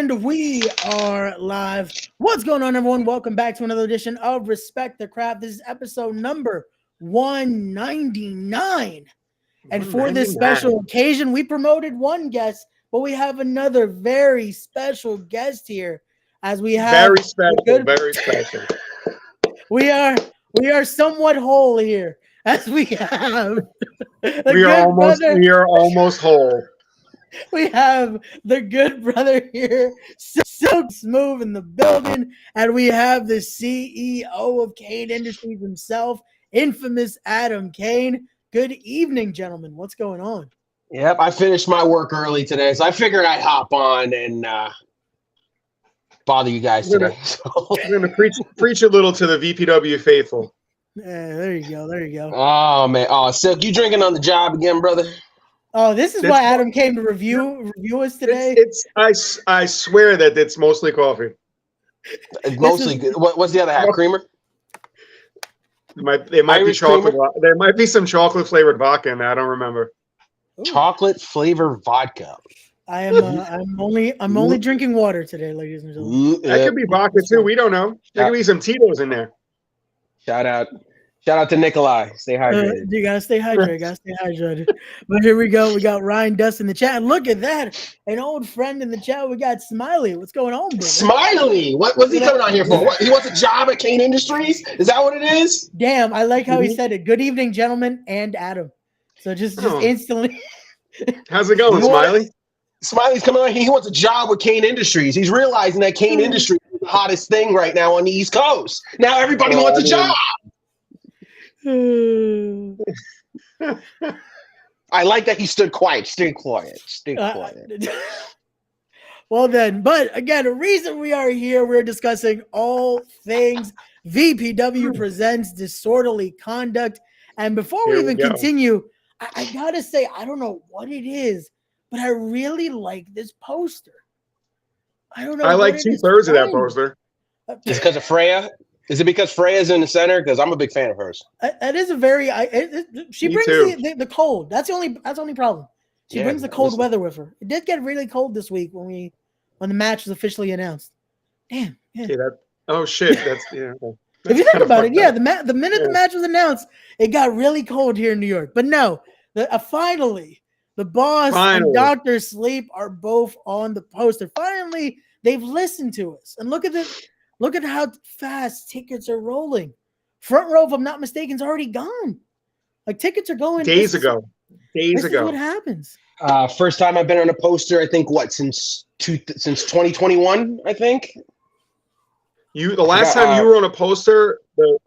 And we are live. What's going on, everyone? Welcome back to another edition of Respect the Craft. This is episode number 199. And for this special occasion, we promoted one guest, but we have another very special guest here. As we have very special. We are somewhat whole here. As we have we are almost whole. We have the good brother here, so smooth in the building, and we have the CEO of Kane Industries himself, infamous Adam Kane. Good evening, gentlemen. What's going on? Yep, I finished my work early today, so I figured I'd hop on and bother you guys today. We're gonna preach a little to the VPW faithful. Yeah, there you go. Oh man, Silk, you drinking on the job again, brother? Oh, this is why Adam came to review us today. I swear that it's mostly coffee. It's mostly good. What's the other half? Creamer? It might be chocolate. Creamer? There might be some chocolate flavored vodka in there. I don't remember. Ooh. Chocolate flavored vodka. I'm only drinking water today, ladies and gentlemen. That could be vodka too. We don't know. There could be some Tito's in there. Shout out to Nikolai. Stay hydrated. You gotta stay hydrated. But here we go. We got Ryan Dust in the chat. Look at that. An old friend in the chat. We got Smiley. What's going on, bro? Smiley? What's he coming on here for? What? He wants a job at Kane Industries? Is that what it is? Damn, I like how he said it. Good evening, gentlemen, and Adam. So just instantly. How's it going, Smiley? Smiley's coming on here. He wants a job with Kane Industries. He's realizing that Kane Industries is the hottest thing right now on the East Coast. Now everybody wants a job. I like that he stood quiet. Stay quiet. Well then, but again, the reason we are here, we're discussing all things VPW presents disorderly conduct. And before we even continue, I gotta say, I don't know what it is, but I really like this poster. I don't know. I like 2/3 of that poster. Just because of Freya? Is it because Freya's in the center? Because I'm a big fan of hers. That is a very. She brings the cold. That's the only problem. She brings the cold weather with her. It did get really cold this week when the match was officially announced. Damn. Yeah. Oh shit. That's yeah. If you think about it, the minute the match was announced, it got really cold here in New York. But no, finally, the boss and Dr. Sleep are both on the poster. Finally, they've listened to us. And look at how fast tickets are rolling. Front row, if I'm not mistaken, is already gone. Like tickets are going days ago. This is what happens. First time I've been on a poster, I think since 2021, I think. The last time you were on a poster,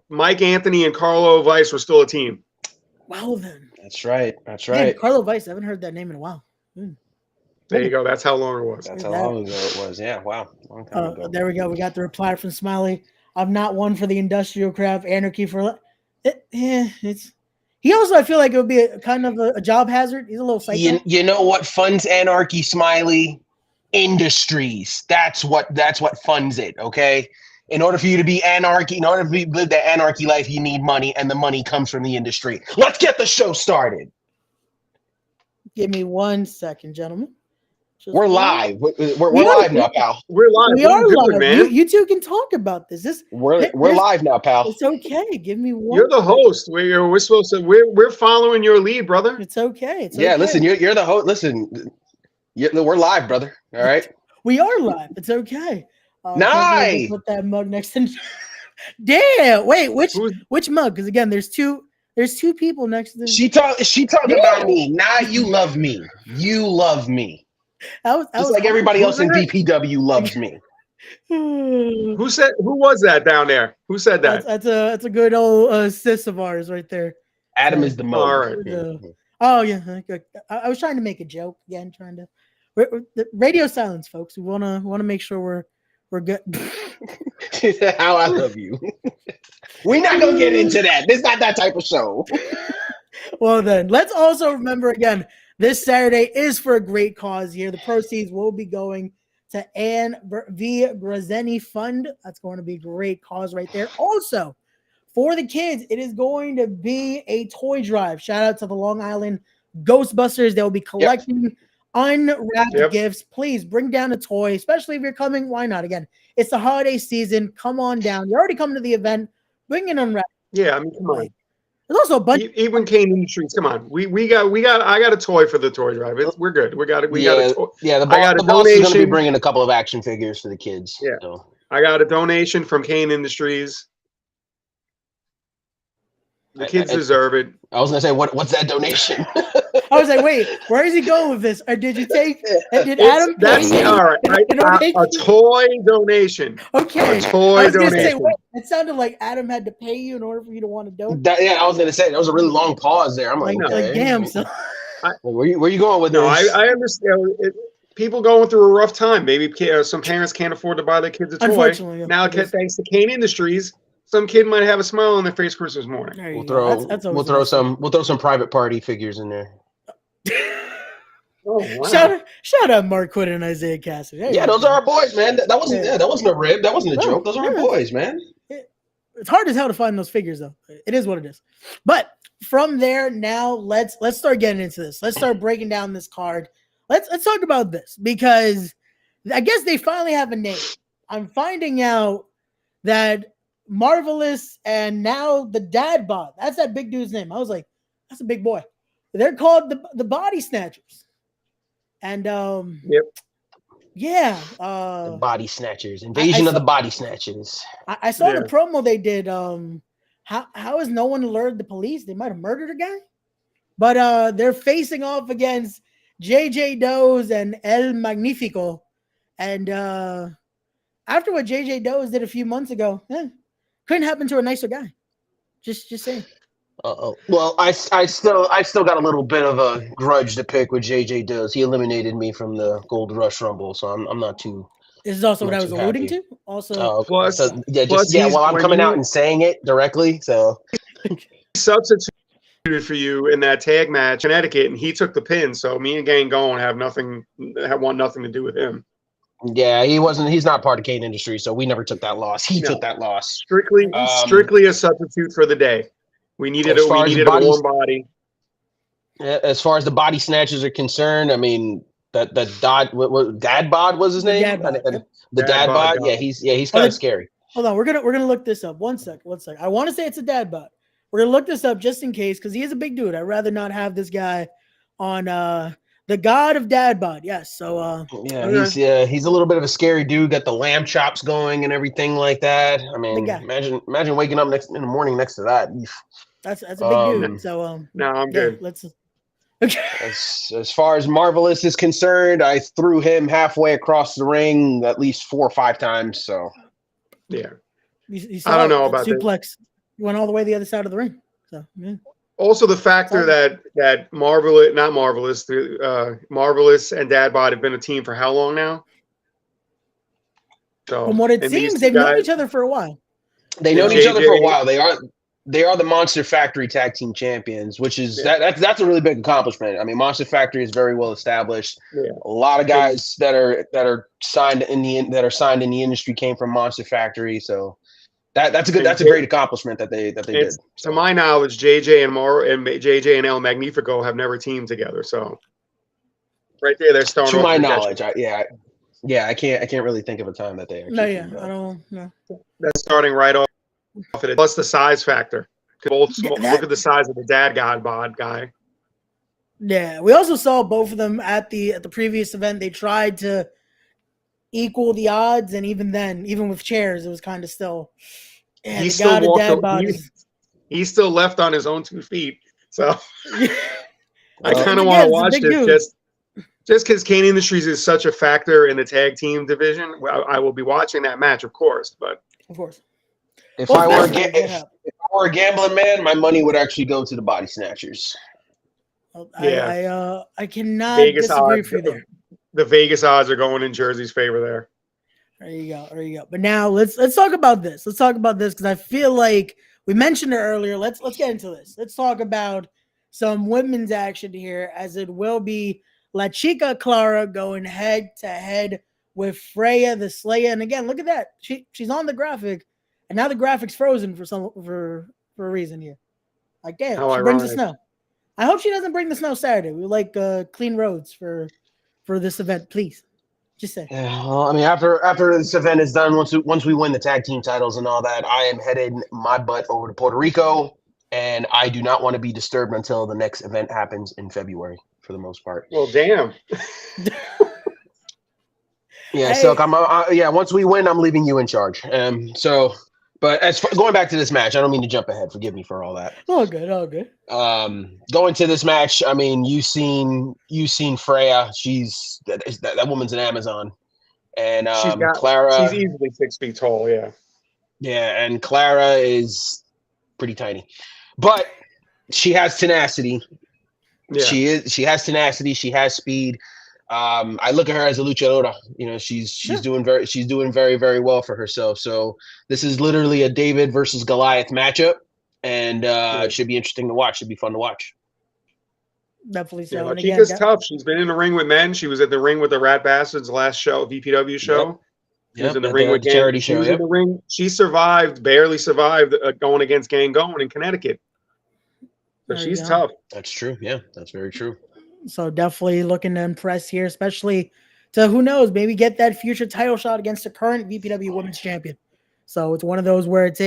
Mike Anthony and Carlo Weiss were still a team. Wow, then. That's right. Man, Carlo Weiss, I haven't heard that name in a while. There you go. That's how long it was. That's how long ago it was. Yeah, wow. Long time ago. There we go. We got the reply from Smiley. I'm not one for the industrial craft anarchy for it's. He also, I feel like it would be a kind of a job hazard. He's a little psycho. You know what funds anarchy, Smiley? Industries. That's what funds it. Okay. In order for you to be anarchy, in order to live the anarchy life, you need money, and the money comes from the industry. Let's get the show started. Give me 1 second, gentlemen. We're live. We're live now, pal. We're live. We are live, man. You two can talk about this. We're live now, pal. It's okay. Give me one. You're the host. We're supposed to. We're following your lead, brother. It's okay. Okay. Listen, you're the host. Listen, we're live, brother. All right. We are live. It's okay. Nice. Put that mug next to. Damn. Wait. Which mug? Because again, there's two people next to them. She talking about me. Now you love me. You love me. Just like everybody else in VPW loves me. Who was that down there? Who said that? That's a good old sis of ours right there. Adam is the most. Oh yeah. I was trying to make a joke again. The radio silence, folks. We wanna make sure we're good. How I love you. We're not gonna get into that. This is not that type of show. Well then, let's also remember again. This Saturday is for a great cause here. The proceeds will be going to Anne V. Grazeni Fund. That's going to be a great cause right there. Also, for the kids, it is going to be a toy drive. Shout out to the Long Island Ghostbusters. They'll be collecting unwrapped gifts. Please bring down a toy, especially if you're coming. Why not? Again, it's the holiday season. Come on down. You're already coming to the event. Bring an unwrapped. Yeah, I mean, come on. There's also a bunch. Even Kane Industries. Come on, we got. I got a toy for the toy drive. We're good. We got a toy. Yeah, the boss is going to be bringing a couple of action figures for the kids. Yeah, so. I got a donation from Kane Industries. The kids deserve it. I was gonna say, what's that donation? I was like, wait, where is he going with this? Or did you take? Did Adam? That's all right. A toy donation. Okay. A toy donation. Say, wait, it sounded like Adam had to pay you in order for you to want to donate. I was gonna say there was a really long pause there. I'm like, okay. Damn. So, where you going with this? I understand. People going through a rough time. Maybe some parents can't afford to buy their kids a toy. Unfortunately, now, thanks to Kane Industries, some kid might have a smile on their face Christmas morning. We'll throw some private party figures in there. Oh, wow. Shout out Mark Quinn and Isaiah Cassidy. Yeah, those are our boys, man. That wasn't a rib. That wasn't a joke. Those are our boys, man. It's hard as hell to find those figures, though. It is what it is. But from there, now let's start getting into this. Let's start breaking down this card. Let's talk about this because I guess they finally have a name. I'm finding out that Marvelous and now the Dad Bod. That's that big dude's name. I was like, that's a big boy. They're called the Body Snatchers. And yeah, the Body Snatchers, Invasion of the Body Snatchers. I saw the promo they did. How has no one alerted the police? They might have murdered a guy, but they're facing off against JJ Does and El Magnifico, and after what JJ Does did a few months ago, couldn't happen to a nicer guy. Just saying. Well, I still got a little bit of a grudge to pick with JJ Does. He eliminated me from the Gold Rush Rumble, so I'm not too. This is also what I was alluding to. Also, I'm coming out and saying it directly. So substituted for you in that tag match in Connecticut, and he took the pin. So me and Gang Going want nothing to do with him. Yeah, he's not part of Kane Industries, so we never took that loss. He took that loss. Strictly a substitute for the day. We needed a warm body. As far as the Body Snatchers are concerned, I mean Dad Bod was his name. The Dad Bod. Yeah, he's kind of scary. Hold on, we're gonna look this up. One sec. I want to say it's a Dad Bod. We're gonna look this up just in case because he is a big dude. I'd rather not have this guy on the God of Dad Bod. Yes. So he's a little bit of a scary dude. Got the lamb chops going and everything like that. I mean, imagine waking up in the morning next to that. That's a big dude. So no, I'm good. Let's. Okay. As far as Marvelous is concerned, I threw him halfway across the ring at least 4 or 5 times. So yeah, I don't know about suplex. You went all the way to the other side of the ring. So yeah. Also, the factor that Marvelous and Dad Bod have been a team for how long now? So from what it seems, they've known each other for a while. They know each other for a while. They are the Monster Factory Tag Team Champions, which is that's a really big accomplishment. I mean, Monster Factory is very well established. Yeah. A lot of guys that are signed in the industry came from Monster Factory, so that's a great accomplishment that they did. To my knowledge, JJ and El Magnifico have never teamed together. So right there, they're starting. To my knowledge, I can't really think of a time that they actually. I don't know. That's starting right off. Plus the size factor. Look at the size of the Dad Bod guy. Yeah, we also saw both of them at the previous event. They tried to equal the odds, and even then, even with chairs, it was kind of still. Yeah, he still he's still left on his own 2 feet. So I kind of want to watch this just because Kane Industries is such a factor in the tag team division. I will be watching that match, of course. If I were a gambling man, my money would actually go to the Body Snatchers. I cannot disagree with you there. The Vegas odds are going in Jersey's favor there. There you go. But now let's talk about this. Let's talk about this because I feel like we mentioned it earlier. Let's get into this. Let's talk about some women's action here, as it will be La Chica Clara going head to head with Freya the Slayer. And again, look at that. She's on the graphic. And now the graphic's frozen for a reason here. Like, damn, she brings the snow. I hope she doesn't bring the snow Saturday. We like clean roads for for this event, please? Just say. Yeah, well, I mean, after this event is done, once we win the tag team titles and all that, I am headed my butt over to Puerto Rico, and I do not want to be disturbed until the next event happens in February, for the most part. Well, damn. Yeah, Silk. Once we win, I'm leaving you in charge. But going back to this match, I don't mean to jump ahead. Forgive me for all that. All good. Going to this match, I mean, you've seen Freya. That woman's an Amazon, and Clara. She's easily 6 feet tall. Yeah. Yeah, and Clara is pretty tiny, but she has tenacity. Yeah. She has tenacity. She has speed. I look at her as a luchadora. You know, she's doing very, very well for herself. So this is literally a David versus Goliath matchup, and it should be interesting to watch. Should be fun to watch. Definitely so. Yeah, Chica's tough. She's been in the ring with men. She was at the ring with the Rat Bastards last show, VPW show. She was in the ring with charity show. In the ring. She barely survived going against Gang Going in Connecticut. So she's tough. That's true. Yeah, that's very true. So definitely looking to impress here, especially to, who knows, maybe get that future title shot against the current VPW Women's Champion. So it's one of those where it's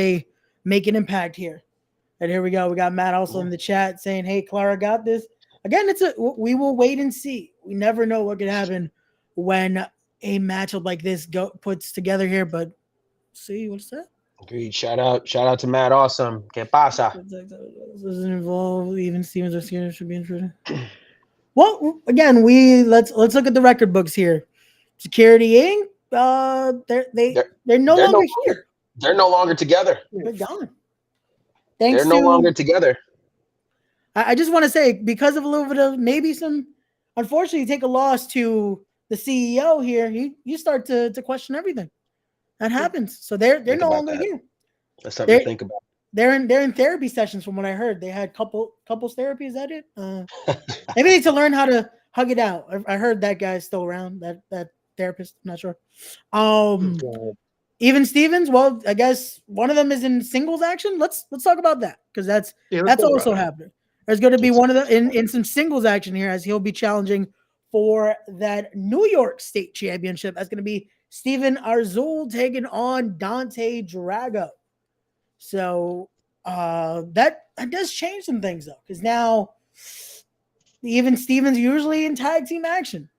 make an impact here. And here we go. We got Matt also in the chat saying, hey, Clara got this. Again, we will wait and see. We never know what could happen when a matchup like this puts together here, but see, what's that? Agreed. Shout out to Matt Awesome. Que pasa? Doesn't involve even Stevens or Skinner should be interested. Well, again, let's look at the record books here. Security Inc. They're no longer here. They're no longer together. They're gone. They're no longer together. I just want to say, because of a little bit of maybe some, unfortunately, you take a loss to the CEO here, you start to question everything. That happens. So they're no longer here. That's something to think about. They're in therapy sessions, from what I heard. They had couples therapy. Is that it? Maybe they need to learn how to hug it out. I heard that guy's still around. That therapist. I'm not sure. Even Stevens. Well, I guess one of them is in singles action. Let's talk about that, because that's also happening. There's going to be one of them in some singles action here, as he'll be challenging for that New York State Championship. That's going to be Steven Arzul taking on Dante Drago. So that does change some things, though, because now even Stevens usually in tag team action.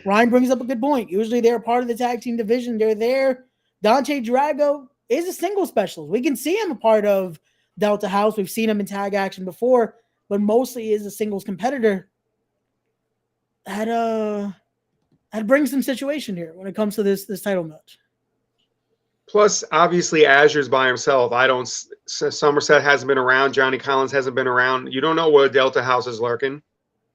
Ryan brings up a good point. Usually they're part of the tag team division. They're there. Dante Drago is a single specialist. We can see him a part of Delta House. We've seen him in tag action before, but mostly is a singles competitor. That brings some situation here when it comes to this title match. Plus, obviously, Azure's by himself. Somerset hasn't been around. Johnny Collins hasn't been around. You don't know where Delta House is lurking.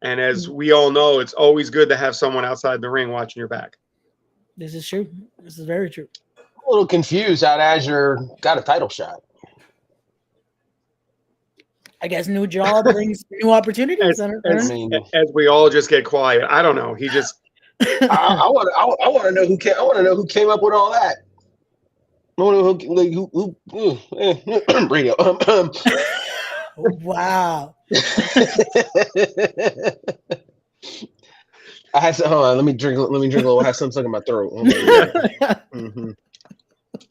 And as we all know, it's always good to have someone outside the ring watching your back. This is true. This is very true. I'm a little confused how Azure got a title shot. I guess new job brings new opportunities. As we all just get quiet. I don't know. He just. I want to know who came. I want to know who came up with all that. Radio. Wow. I had some. Hold on. Let me drink a little. I have something stuck in my throat. Mm-hmm.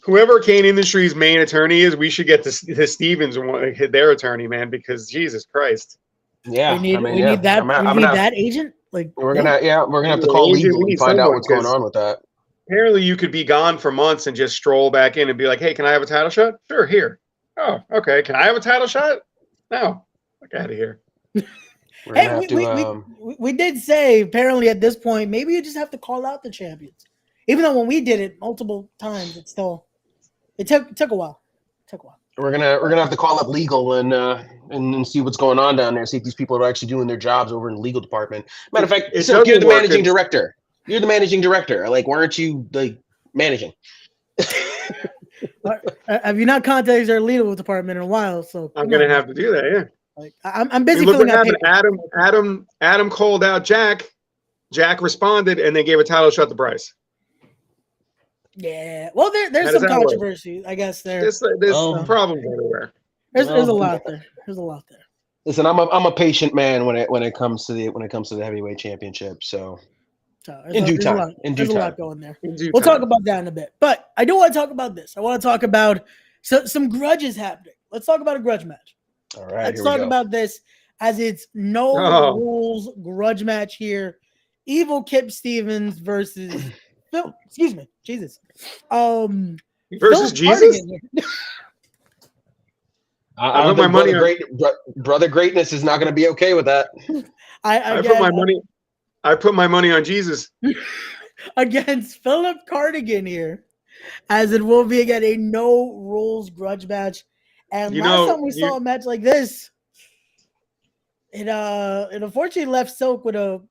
Whoever Kane Industries' main attorney is, we should get to Stevens and hit their attorney, man, because Jesus Christ. Yeah, we need that agent. Like we're gonna have to call legal and find out what's going on with that. Apparently, you could be gone for months and just stroll back in and be like, "Hey, can I have a title shot?" Sure, here. Oh, okay. Can I have a title shot? No, look out of here. We did say apparently at this point maybe you just have to call out the champions, even though when we did it multiple times, it took a while. We're gonna have to call up legal and see what's going on down there. See if these people are actually doing their jobs over in the legal department. Matter of fact, so you're the managing director. You're the managing director. Like, why aren't you like managing? Have you not contacted our legal department in a while? So I'm gonna have to do that. Yeah. Like I'm busy filling out papers. Adam called out Jack. Jack responded, and they gave a title shot to Bryce. Yeah. Well, there's some controversy, I guess. There's problems everywhere. There's a lot there. There's a lot there. Listen, I'm a patient man when it comes to the heavyweight championship. So So in due time. There's a lot going there. We'll talk about that in a bit. But I do want to talk about this. I want to talk about some grudges happening. Let's talk about a grudge match. All right. Let's talk about this as it's no rules grudge match here. Evil Kip Stevens versus Phil. Excuse me. Jesus. Versus Jesus? I don't think my money brother greatness is not going to be okay with that. I put my money on Jesus against Philip Cardigan here, as it will be again a no rules grudge match. And last time we saw a match like this, it unfortunately left Silk with a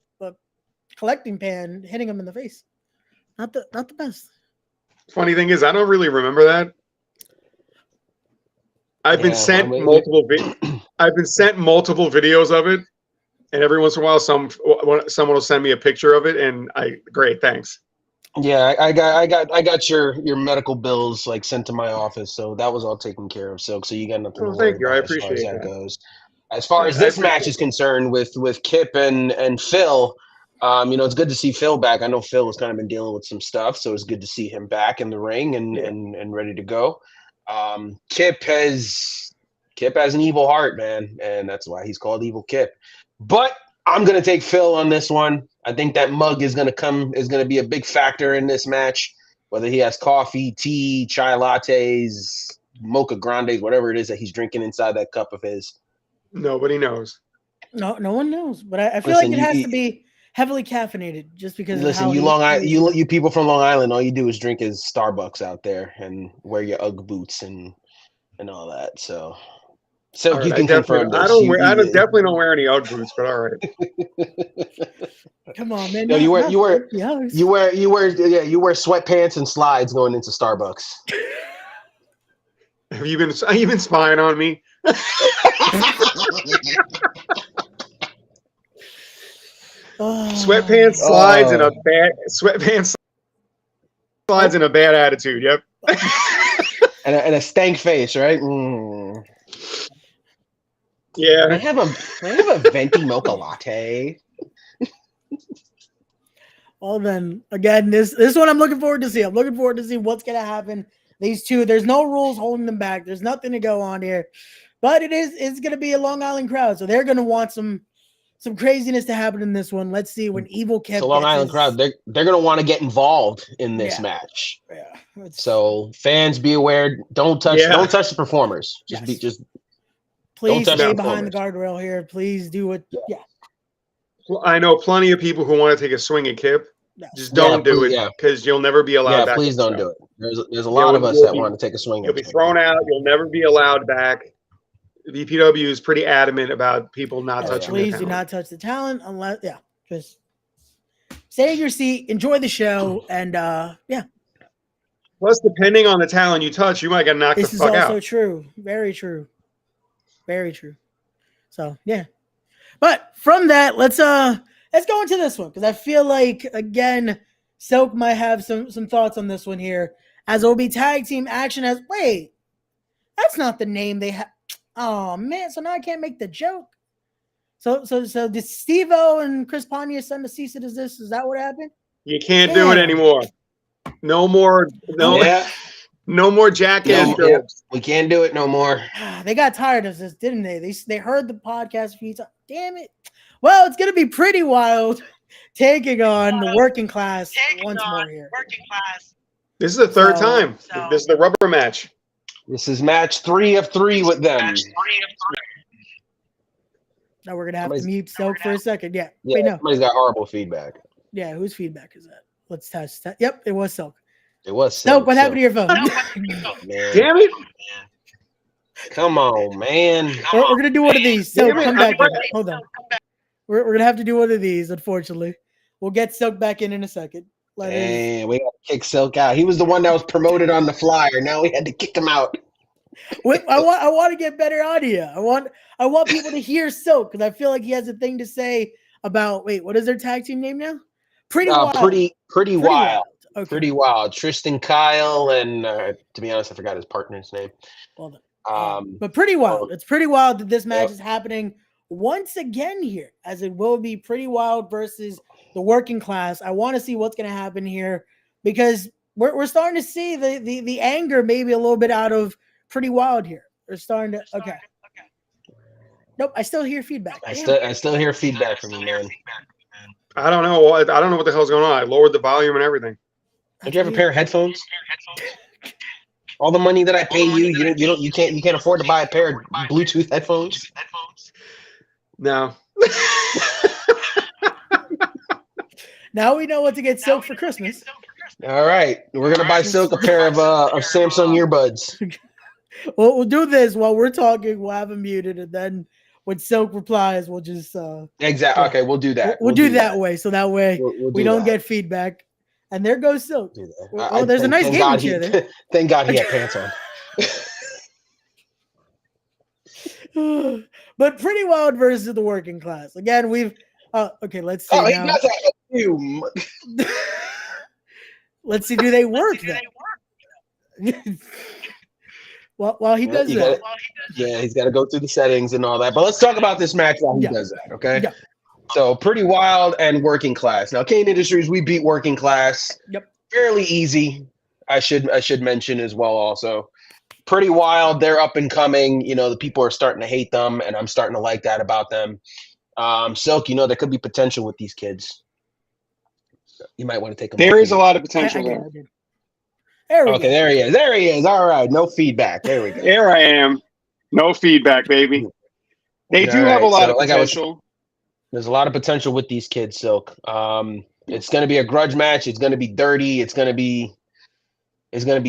collecting pan hitting him in the face. Not the best. Funny thing is, I don't really remember that. I've been sent multiple videos of it, and every once in a while, someone will send me a picture of it, and great, thanks. Yeah, I got your medical bills like sent to my office, so that was all taken care of. So you got nothing to worry about. I appreciate that goes. As far as this match is concerned, with Kip and Phil, it's good to see Phil back. I know Phil has kind of been dealing with some stuff, so it's good to see him back in the ring and ready to go. Kip has an evil heart, man, and that's why he's called Evil Kip. But I'm gonna take Phil on this one. I think that mug is gonna be a big factor in this match. Whether he has coffee, tea, chai lattes, mocha grandes, whatever it is that he's drinking inside that cup of his. Nobody knows. No one knows. But I feel like it has to be heavily caffeinated, just because. Listen, you people from Long Island, all you do is drink his Starbucks out there and wear your UGG boots and all that. So right, you can confirm this. I definitely don't wear any UGG boots, but all right. Come on, man. No, you wear sweatpants and slides going into Starbucks. Have you been spying on me? Sweatpants slides and a bad attitude. Yep. and a stank face, right? Mm. Yeah. I have a venti mocha latte. Well, then again, this one I'm looking forward to see. I'm looking forward to see what's gonna happen. These two, there's no rules holding them back. There's nothing to go on here, but it's gonna be a Long Island crowd, so they're gonna want some craziness to happen in this one. Let's see when Evil Kip. It's a Long Island crowd. They're gonna want to get involved in this match. Yeah. So fans, be aware. Don't touch the performers. Please stay behind the guardrail here. Please do it. Yeah. Well, I know plenty of people who want to take a swing at Kip. Just don't do it because you'll never be allowed back. Please don't do it. There's a lot of us that want to take a swing. You'll be thrown out. You'll never be allowed back. VPW is pretty adamant about people not touching. Please do not touch the talent unless just stay in your seat, enjoy the show, and Plus, depending on the talent you touch, you might get knocked the fuck out. This is also true. Very true. Very true. So yeah. But from that, let's go into this one, because I feel like again, Silk might have some thoughts on this one here, as it will be tag team action. Wait, that's not the name they have. Oh man, so now I can't make the joke. So did Steve-O and Chris Pontius send a cease and desist? Is that what happened? You can't do it anymore. No more jackass jokes. We can't do it no more. They got tired of this, didn't they? They heard the podcast a few times. Damn it. Well, it's gonna be pretty wild taking on the working class once more here. This is the third time. This is the rubber match. This is match 3 of 3 with them. Now we're gonna have to mute Silk for a second. Yeah. Wait, no. Somebody's got horrible feedback. Yeah, whose feedback is that? Let's test that. Yep, it was Silk. It was Silk. What happened to your phone? Damn it! Come on, man. We're gonna do one of these. Silk, come back in. Hold on. We're gonna have to do one of these. Unfortunately, we'll get Silk back in a second. Dang, we got to kick Silk out. He was the one that was promoted on the flyer. Now we had to kick him out. I want to get better audio. I want people to hear Silk, because I feel like he has a thing to say about. Wait, what is their tag team name now? Pretty wild. Pretty wild. Okay. Pretty wild. Tristan Kyle and to be honest, I forgot his partner's name. Well done. But pretty wild. It's pretty wild that this match is happening once again here, as it will be Pretty Wild versus the the working class. I want to see what's going to happen here because we're starting to see the anger maybe a little bit out of Pretty Wild here. They're starting to okay. Nope, I still hear feedback. I still hear feedback from you, man. I don't know. I don't know what the hell's going on. I lowered the volume and everything. Don't you have a pair of headphones? All the money that I pay you can't afford to buy a pair of Bluetooth headphones. No. Now we know what to get Silk for Christmas. All right, we're gonna buy Silk a pair of Samsung earbuds. We'll do this while we're talking. We'll have him muted, and then when Silk replies, we'll just exactly. Okay, we'll do that. We'll do that way, so that way we don't get feedback. And there goes Silk. Oh, there's a nice gaming chair there. Thank God he had pants on. But Pretty Wild versus the working class. Again, we've okay. Let's see. He does have you. Let's see. Do they work then? While he does that. He's got to go through the settings and all that. But let's talk about this match while he does that. Okay. Yeah. So Pretty Wild and Working Class. Now, Kane Industries, we beat Working Class. Yep. Fairly easy. I should mention as well. Also, Pretty Wild. They're up and coming. You know, the people are starting to hate them, and I'm starting to like that about them. Silk, you know, there could be potential with these kids. You might want to take them. There is a lot of potential there. Okay, there he is. There he is. All right, no feedback. There we go. There I am. No feedback, baby. They do have a lot of potential. There's a lot of potential with these kids, Silk. It's going to be a grudge match. It's going to be dirty. It's going to be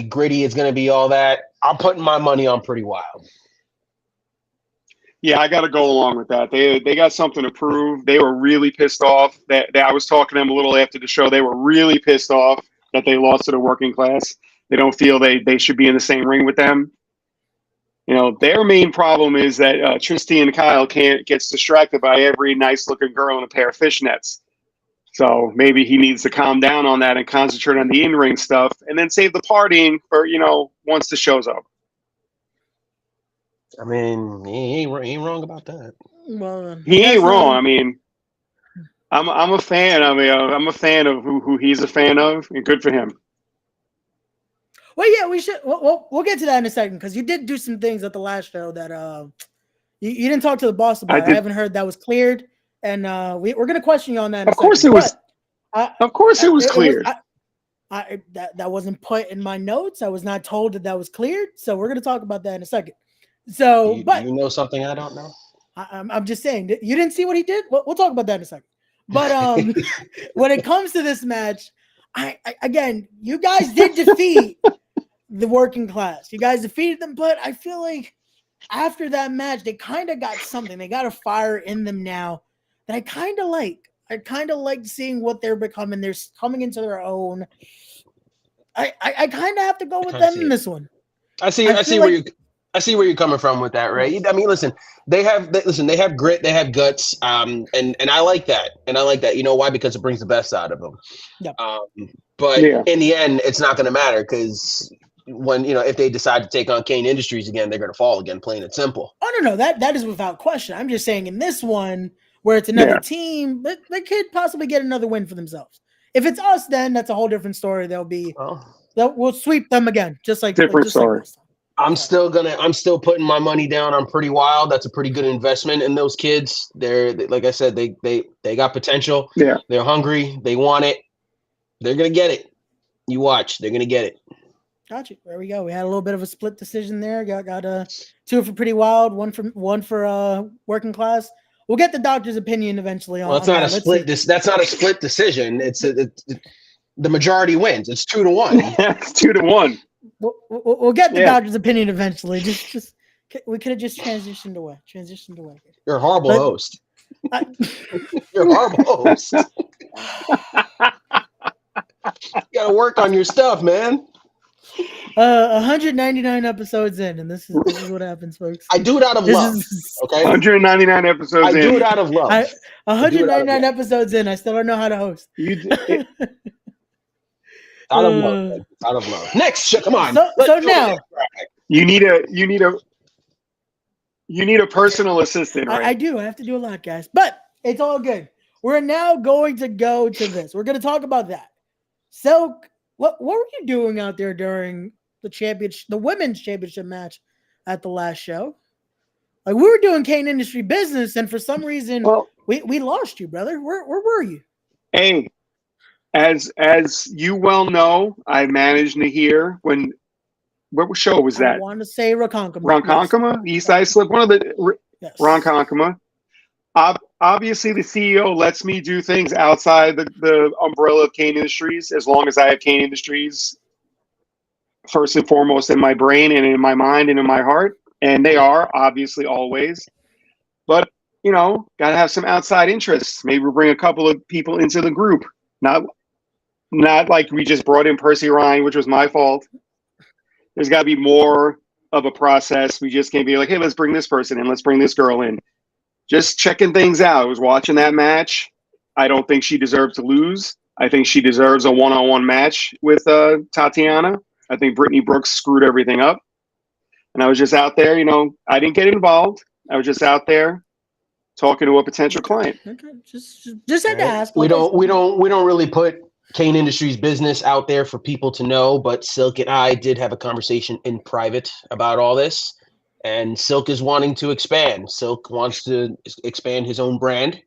gritty. It's going to be all that. I'm putting my money on Pretty Wild. Yeah, I got to go along with that. They got something to prove. They were really pissed off that I was talking to them a little after the show. They were really pissed off that they lost to the Working Class. They don't feel they should be in the same ring with them. You know, their main problem is that Tristy and Kyle gets distracted by every nice-looking girl in a pair of fishnets. So maybe he needs to calm down on that and concentrate on the in-ring stuff and then save the partying for, you know, once the show's over. I mean, he ain't wrong about that. Well, he ain't wrong. I mean, I'm a fan. I mean, I'm a fan of who he's a fan of, and good for him. Well, yeah, we should. We'll get to that in a second because you did do some things at the last show that you didn't talk to the boss about. I haven't heard that was cleared, and we're going to question you on that. Of course it was. Of course it was cleared. That wasn't put in my notes. I was not told that was cleared, so we're going to talk about that in a second. So, but you know something I don't know. I'm just saying you didn't see what he did. We'll talk about that in a second. But when it comes to this match, again, you guys did defeat the Working Class. You guys defeated them, but I feel like after that match, they kind of got something. They got a fire in them now that I kind of like. I kind of like seeing what they're becoming. They're coming into their own. I kind of have to go with them in this one. I see where you're coming from with that, right? I mean, listen, they have grit, they have guts, and I like that. And I like that. You know why? Because it brings the best out of them. Yep. But in the end, it's not going to matter because when, you know, if they decide to take on Kane Industries again, they're going to fall again, plain and simple. Oh, no, that is without question. I'm just saying in this one where it's another team, but they could possibly get another win for themselves. If it's us, then that's a whole different story. We'll sweep them again, just like different story. Like I'm still putting my money down on Pretty Wild. That's a pretty good investment in those kids. They're, like I said, they got potential. Yeah. They're hungry. They want it. They're going to get it. You watch. They're going to get it. Gotcha. There we go. We had a little bit of a split decision there. Got 2 for Pretty Wild, one for Working Class. We'll get the doctor's opinion eventually. Well, it's not a split. That's not a split decision. It's the majority wins. It's 2-1. It's 2-1. We'll get the doctor's opinion eventually. Just we could have just transitioned away. You're a horrible host. You're a horrible host. You gotta work on your stuff, man. 199 episodes in, and this is what happens, folks. I do it out of love. Okay, 199 episodes. I do it out of love. 199 episodes in, I still don't know how to host. Out of love. Out of love. Next, come on. So now you need a personal assistant, right? I do. I have to do a lot, guys, but it's all good. we're now going to go to this. We're going to talk about that. Silk, what were you doing out there during the women's championship match at the last show? Like, we were doing Kane Industry business, and for some reason, we lost you, brother. Where were you? Hey, as you well know, I managed to hear what show was that? I want to say Ronkonkoma. Ronkonkoma? East Side Slip? One of the Ronkonkoma. Obviously, the CEO lets me do things outside the umbrella of Kane Industries as long as I have Kane Industries first and foremost in my brain and in my mind and in my heart. And they are, obviously, always. But, got to have some outside interests. Maybe we'll bring a couple of people into the group. Not like we just brought in Percy Ryan, which was my fault. There's got to be more of a process. We just can't be like, hey, let's bring this person in. Let's bring this girl in. Just checking things out. I was watching that match. I don't think she deserves to lose. I think she deserves a one-on-one match with Tatiana. I think Brittany Brooks screwed everything up. And I was just out there, I didn't get involved. I was just out there talking to a potential client. Okay. Just had to ask. We don't really put Kane Industries business out there for people to know, but Silk and I did have a conversation in private about all this. And Silk is wanting to expand. Silk wants to expand his own brand.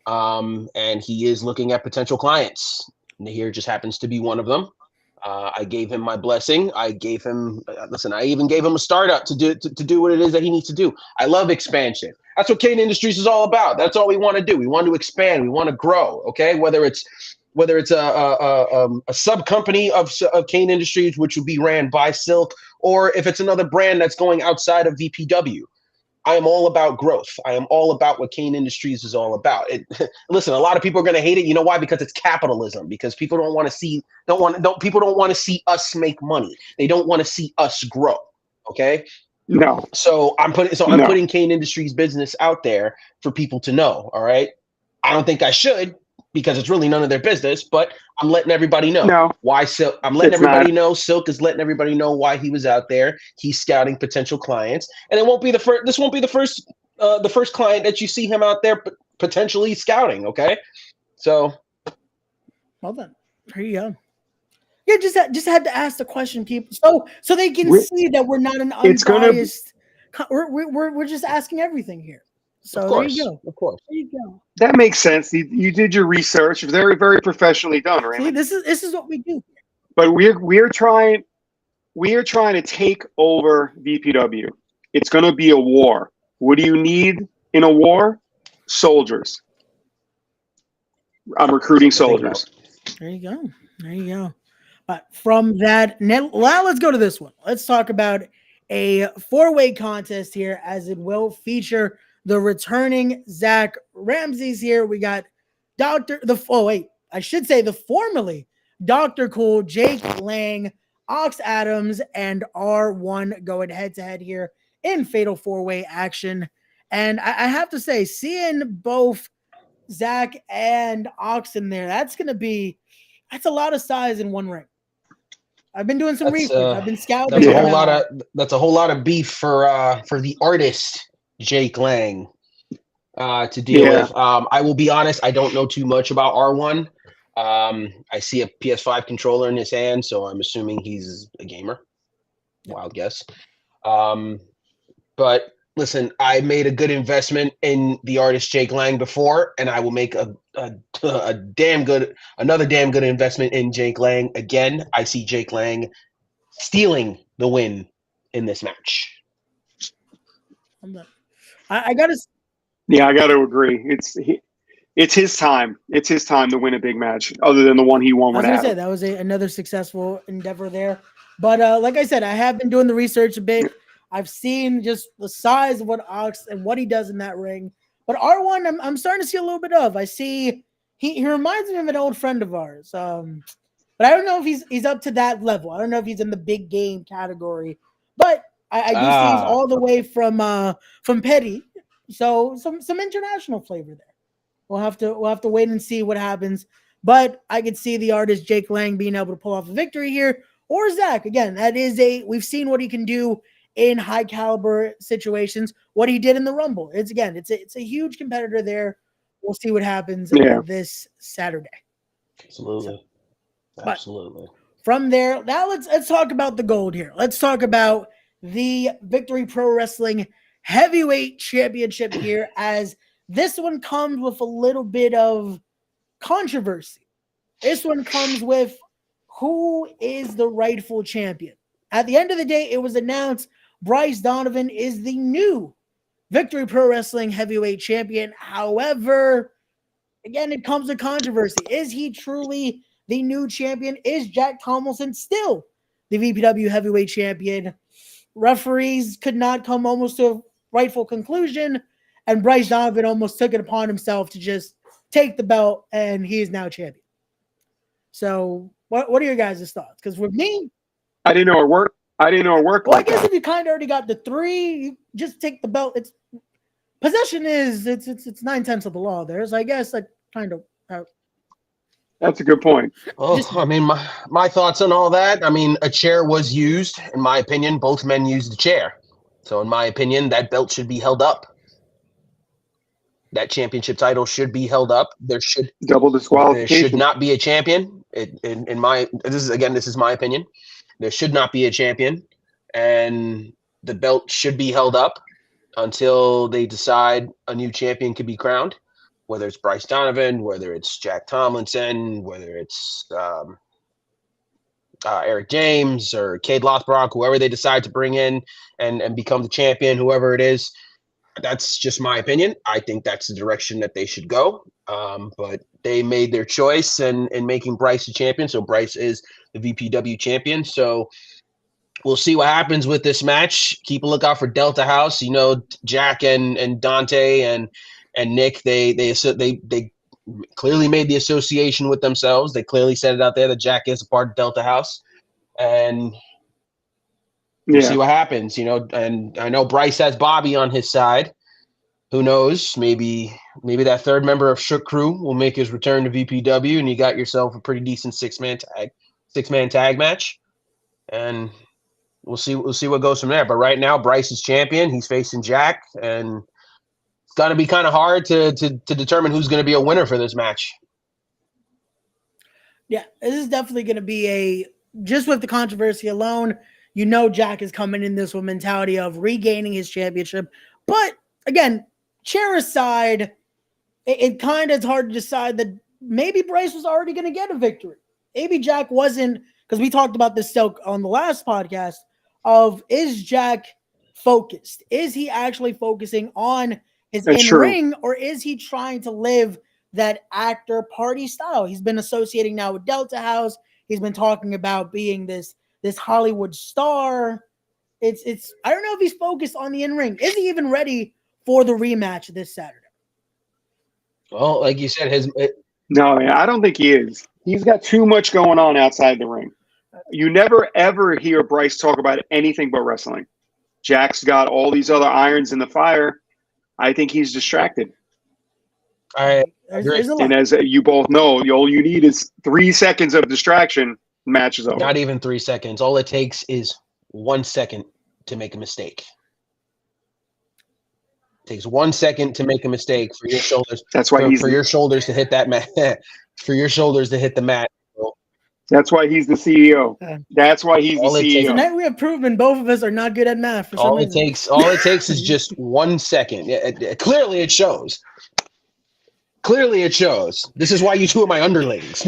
And he is looking at potential clients. Nahir just happens to be one of them. I gave him my blessing. I gave him, I even gave him a startup to do what it is that he needs to do. I love expansion. That's what Kane Industries is all about. That's all we want to do. We want to expand. We want to grow. Okay. Whether it's a sub company of Kane Industries, which would be ran by Silk, or if it's another brand that's going outside of VPW. I am all about growth. I am all about what Kane Industries is all about. Listen, a lot of people are going to hate it. You know why? Because it's capitalism. Because people don't want to see us make money. They don't want to see us grow. Okay. No. So I'm putting Kane Industries business out there for people to know. All right. I don't think I should, because it's really none of their business, but I'm letting everybody know why Silk. I'm letting everybody know. Silk is letting everybody know why he was out there. He's scouting potential clients, and it won't be the first. This won't be the first client that you see him out there potentially scouting. Okay, so well then, there you go. Yeah, just had to ask the question, people, so they can see that we're not an unbiased. We're just asking everything here. So there you go. Of course. There you go. That makes sense. You did your research. Very, very professionally done, Raymond. See, this is what we do. But we're trying to take over VPW. It's going to be a war. What do you need in a war? Soldiers. I'm recruiting soldiers. There you go. There you go. But from that, now let's go to this one. Let's talk about a four-way contest here, as it will feature the returning Zach Ramsey's here. We got the formerly Dr. Cool, Jake Lang, Ox Adams, and R1 going head-to-head here in Fatal 4-Way action. And I have to say, seeing both Zach and Ox in there, that's a lot of size in one ring. I've been doing some research. I've been scouting. That's a whole lot of beef for the artist Jake Lang to deal with. I will be honest, I don't know too much about R1. I see a PS5 controller in his hand, so I'm assuming he's a gamer. Wild guess. But listen, I made a good investment in the artist Jake Lang before, and I will make another damn good investment in Jake Lang again. I see Jake Lang stealing the win in this match. I gotta agree. It's his time. It's his time to win a big match, other than the one he won with Adam. I was gonna say that was another successful endeavor there. But like I said, I have been doing the research a bit. I've seen just the size of what Ox and what he does in that ring. But R1, I'm starting to see a little bit of. I see he reminds me of an old friend of ours. But I don't know if he's up to that level. I don't know if he's in the big game category. But I do see he's all the way from Petty. So some international flavor there. We'll have to wait and see what happens. But I could see the artist Jake Lang being able to pull off a victory here. Or Zach. Again, we've seen what he can do in high caliber situations, what he did in the Rumble. It's a huge competitor there. we'll see what happens this Saturday. Absolutely. So, absolutely. From there, now let's talk about the gold here. Let's talk about the Victory Pro Wrestling Heavyweight Championship here, as this one comes with a little bit of controversy. This one comes with who is the rightful champion. At the end of the day, it was announced Bryce Donovan is the new Victory Pro Wrestling Heavyweight Champion. However, again, it comes with controversy. Is he truly the new champion? Is Jack Tomlinson still the VPW Heavyweight Champion? Referees could not come almost to a rightful conclusion, and Bryce Donovan almost took it upon himself to just take the belt, and he is now champion. So, what are your guys' thoughts? Because with me, I didn't know it worked. Well, I guess if you kind of already got the 3, you just take the belt. It's possession is it's 9/10 of the law there. So I guess I kind of. That's a good point. Well, I mean, my thoughts on all that. I mean, a chair was used. In my opinion, both men used the chair. So, in my opinion, that belt should be held up. That championship title should be held up. There should double disqualification. There should not be a champion. This is my opinion. There should not be a champion, and the belt should be held up until they decide a new champion could be crowned. Whether it's Bryce Donovan, whether it's Jack Tomlinson, whether it's Eric James or Cade Lothbrock, whoever they decide to bring in and become the champion, whoever it is. That's just my opinion. I think that's the direction that they should go. But they made their choice in making Bryce the champion. So Bryce is the VPW champion. So we'll see what happens with this match. Keep a lookout for Delta House. You know, Jack and Dante and Nick, they clearly made the association with themselves. They clearly said it out there that Jack is a part of Delta House. And we'll see what happens, you know. And I know Bryce has Bobby on his side. Who knows? Maybe that third member of Shook Crew will make his return to VPW, and you got yourself a pretty decent six-man tag match. And we'll see what goes from there. But right now, Bryce is champion. He's facing Jack, and it's gonna be kind of hard to determine who's gonna be a winner for this match. Yeah, this is definitely gonna be just with the controversy alone. You know, Jack is coming in this with mentality of regaining his championship. But again, chair aside, it kind of is hard to decide that maybe Bryce was already going to get a victory. Maybe Jack wasn't, because we talked about this still on the last podcast of, is Jack focused? Is he actually focusing on his in-ring, or is he trying to live that actor party style? He's been associating now with Delta House. He's been talking about being this Hollywood star. It's I don't know if he's focused on the in-ring. Is he even ready for the rematch this Saturday? Well, like you said, no, man, I don't think he is. He's got too much going on outside the ring. You never ever hear Bryce talk about anything but wrestling. Jack's got all these other irons in the fire. I think he's distracted. I agree. And as you both know, all you need is 3 seconds of distraction. Match is over. Not even 3 seconds. All it takes is 1 second to make a mistake. It takes 1 second to make a mistake for your shoulders. That's why for your shoulders to hit that mat. For your shoulders to hit the mat. That's why he's the CEO. That's why he's the CEO. Tonight we have proven both of us are not good at math. For some reason. All it takes is just 1 second. Clearly, it shows. Clearly, it shows. This is why you two are my underlings.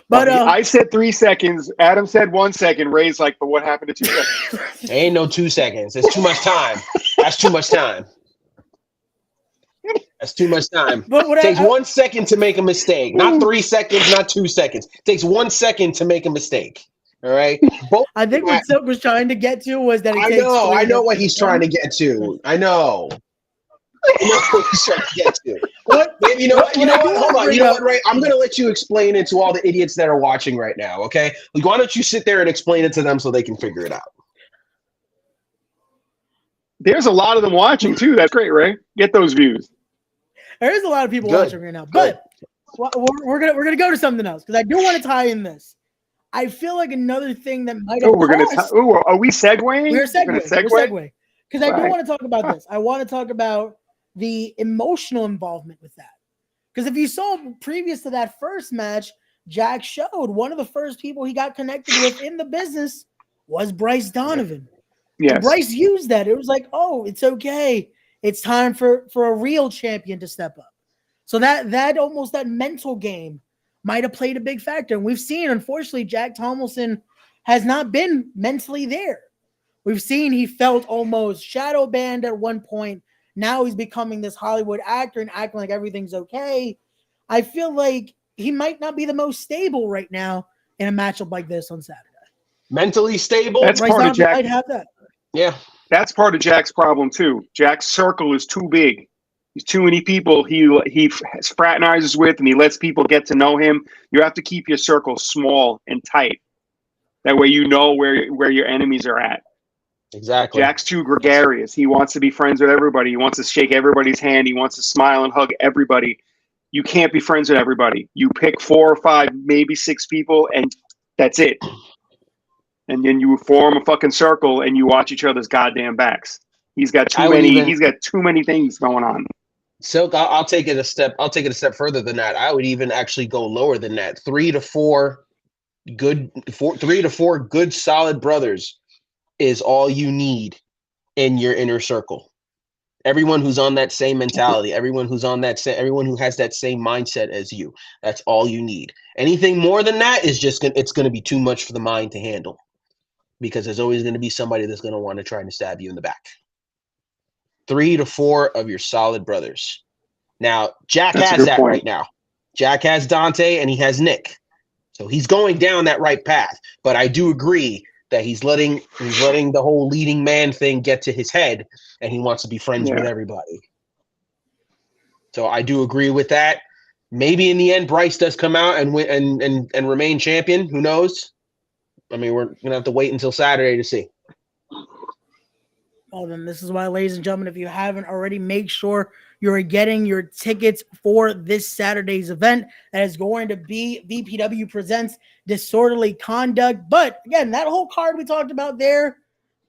But I said 3 seconds. Adam said 1 second. Ray's like, but what happened to 2 seconds? Ain't no 2 seconds. It's too much time. That's too much time. That's too much time. But it takes 1 second to make a mistake. Not 3 seconds, not 2 seconds. It takes 1 second to make a mistake. All right. I think what Silk was trying to get to was that I know what he's trying to get to. I know. I know what he's trying to get to. You know what? Hold on. You know what, Ray? I'm going to let you explain it to all the idiots that are watching right now, okay? Like, why don't you sit there and explain it to them so they can figure it out? There's a lot of them watching, too. That's great, Ray. Get those views. There is a lot of people watching right now. But we're gonna go to something else, because I do want to tie in this. I feel like another thing that might have are we segueing? We're segueing. Because I do want to talk about this. I want to talk about the emotional involvement with that. Because if you saw previous to that first match, Jack showed one of the first people he got connected with in the business was Bryce Donovan. Yes. And Bryce used that. It was like, oh, it's okay. It's time for a real champion to step up. So that almost that mental game might have played a big factor. And we've seen, unfortunately, Jack Tomlinson has not been mentally there. We've seen he felt almost shadow banned at one point. Now he's becoming this Hollywood actor and acting like everything's okay. I feel like he might not be the most stable right now in a matchup like this on Saturday. Mentally stable? That's part of Jack. I'd have that. Yeah. That's part of Jack's problem too. Jack's circle is too big. There's too many people he fraternizes with, and he lets people get to know him. You have to keep your circle small and tight. That way you know where your enemies are at. Exactly. Jack's too gregarious. He wants to be friends with everybody. He wants to shake everybody's hand. He wants to smile and hug everybody. You can't be friends with everybody. You pick 4 or 5, maybe 6 people, and that's it. And then you form a fucking circle and you watch each other's goddamn backs. He's got too many things going on. Silk, I'll take it a step. I'll take it a step further than that. I would even actually go lower than that. 3 to 4 good solid brothers is all you need in your inner circle. Everyone who's on that same mentality, everyone who has that same mindset as you. That's all you need. Anything more than that is it's going to be too much for the mind to handle, because there's always going to be somebody that's going to want to try and stab you in the back. 3 to 4 of your solid brothers. Now, Jack has that right now. Jack has Dante and he has Nick. So he's going down that right path. But I do agree that he's letting the whole leading man thing get to his head, and he wants to be friends with everybody. So I do agree with that. Maybe in the end, Bryce does come out and win and remain champion. Who knows? I mean, we're gonna have to wait until Saturday to see. Well, then this is why, ladies and gentlemen, if you haven't already, make sure you're getting your tickets for this Saturday's event. That is going to be VPW Presents Disorderly Conduct. But again, that whole card we talked about there,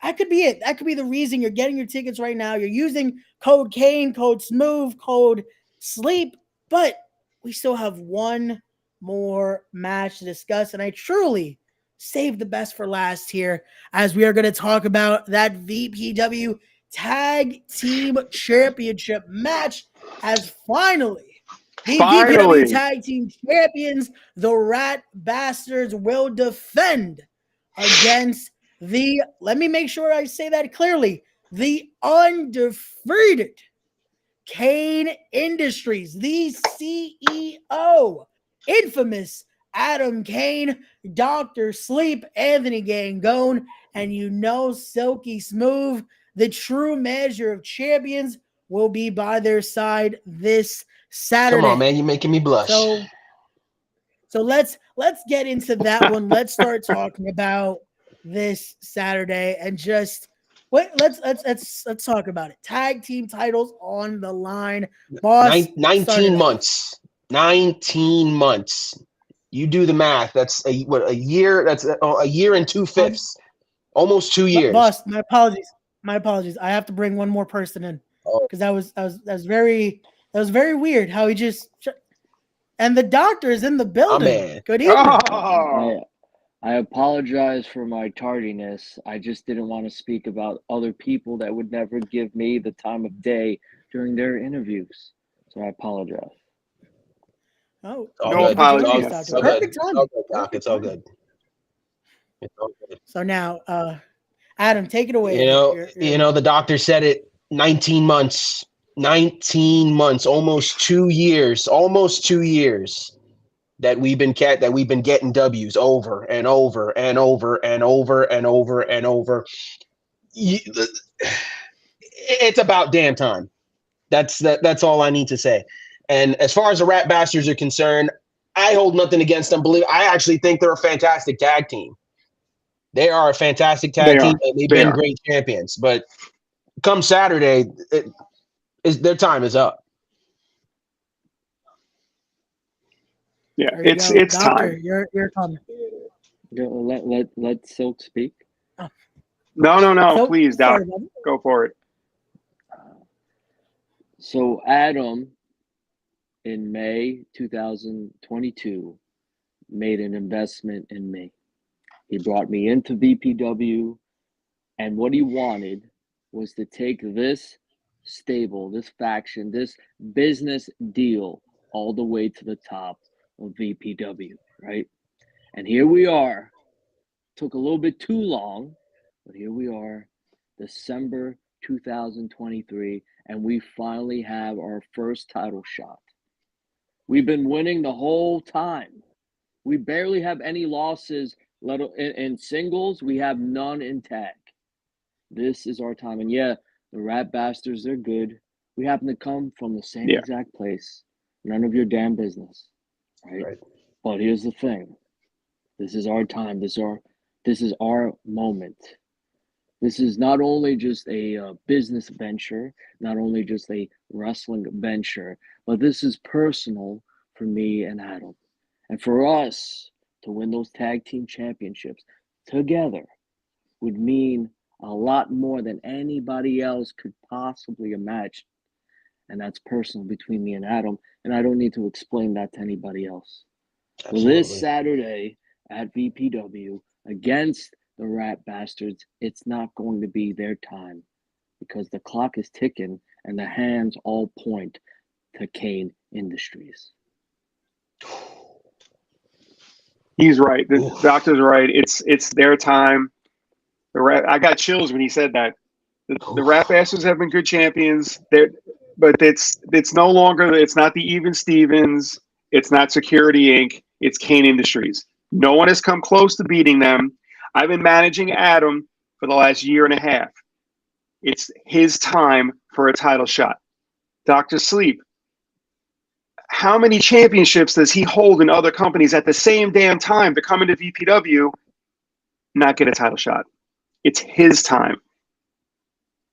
that could be it. That could be the reason you're getting your tickets right now. You're using code Kane, code Smooth, code Sleep. But we still have one more match to discuss. And I truly save the best for last here, as we are going to talk about that VPW Tag Team Championship match, as finally VPW Tag Team Champions, the Rat Bastards, will defend against the, let me make sure I say that clearly, the undefeated Kane Industries, the CEO, infamous Adam Kane, Dr. Sleep, Anthony Gangone, and you know Silky Smooth, the true measure of champions, will be by their side this Saturday. Come on, man, you're making me blush. So let's get into that one. Let's start talking about this Saturday and just let's talk about it. Tag team titles on the line. Boss, 19 months. 19 months. You do the math. That's a year. That's a year and 2/5. Almost 2 years. Boss, my apologies. I have to bring one more person in because that was very weird how he just. And the doctor is in the building. Good evening. I apologize for my tardiness. I just didn't want to speak about other people that would never give me the time of day during their interviews. So I apologize. Oh, no apologies. Perfect time. It's all good. So now, Adam, take it away. You know, the doctor said it. 19 months. 19 months. Almost 2 years. Almost 2 years that we've been getting W's over and over and over and over and over and over. It's about damn time. That's all I need to say. And as far as the Rat Bastards are concerned, I hold nothing against them. I actually think they're a fantastic tag team. They are a fantastic tag team, and they've been great champions. But come Saturday, their time is up. Yeah, it's Doctor, time. You're coming. Let Silk speak. No. So, Please, Doc, go for it. So Adam, in May 2022, made an investment in me. He brought me into VPW, and what he wanted was to take this stable, this faction, this business deal all the way to the top of VPW, right? And here we are. Took a little bit too long, but here we are, December 2023, and we finally have our first title shot. We've been winning the whole time. We barely have any losses in singles. We have none in tag. This is our time. And yeah, the Rat Bastards, they're good. We happen to come from the same exact place. None of your damn business, right? But here's the thing. This is our time. This is our moment. This is not only just a business venture, not only just a wrestling venture, but this is personal for me and Adam. And for us to win those tag team championships together would mean a lot more than anybody else could possibly imagine. And that's personal between me and Adam. And I don't need to explain that to anybody else. Absolutely. This Saturday at VPW against the Rat Bastards, it's not going to be their time because the clock is ticking and the hands all point to Kane Industries. He's right. The doctor's right. It's their time. I got chills when he said that. The Rat Bastards have been good champions. But it's no longer. It's not the Even Stevens. It's not Security Inc. It's Kane Industries. No one has come close to beating them. I've been managing Adam for the last year and a half. It's his time for a title shot. Dr. Sleep, how many championships does he hold in other companies at the same damn time to come into VPW, not get a title shot? It's his time.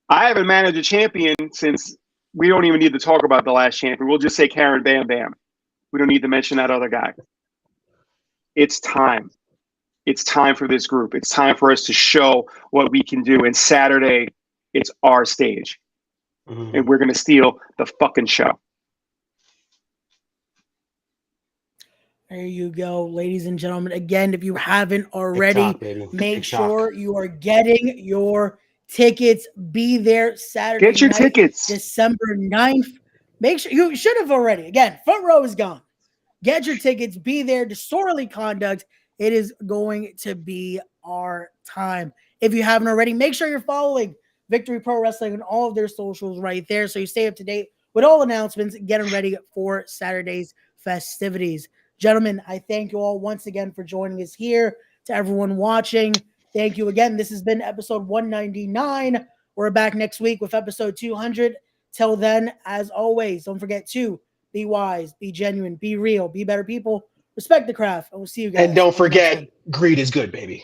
I haven't managed a champion since we don't even need to talk about the last champion. We'll just say Karen Bam Bam. We don't need to mention that other guy. It's time. It's time for this group. It's time for us to show what we can do. And Saturday, it's our stage. And we're going to steal the fucking show. There you go, ladies and gentlemen. Again, if you haven't already, make sure you are getting your tickets. Be there Saturday Get your tickets. December 9th. Make sure you should have already. Again, front row is gone. Get your tickets. Be there. Disorderly conduct. It is going to be our time. If you haven't already, make sure you're following Victory Pro Wrestling on all of their socials right there so you stay up to date with all announcements, getting ready for Saturday's festivities. Gentlemen, I thank you all once again for joining us here. To everyone watching, thank you again. This has been episode 199. We're back next week with episode 200. Till then, as always, don't forget to be wise, be genuine, be real, be better people, respect the craft, and we'll see you guys. And don't forget, greed is good, baby.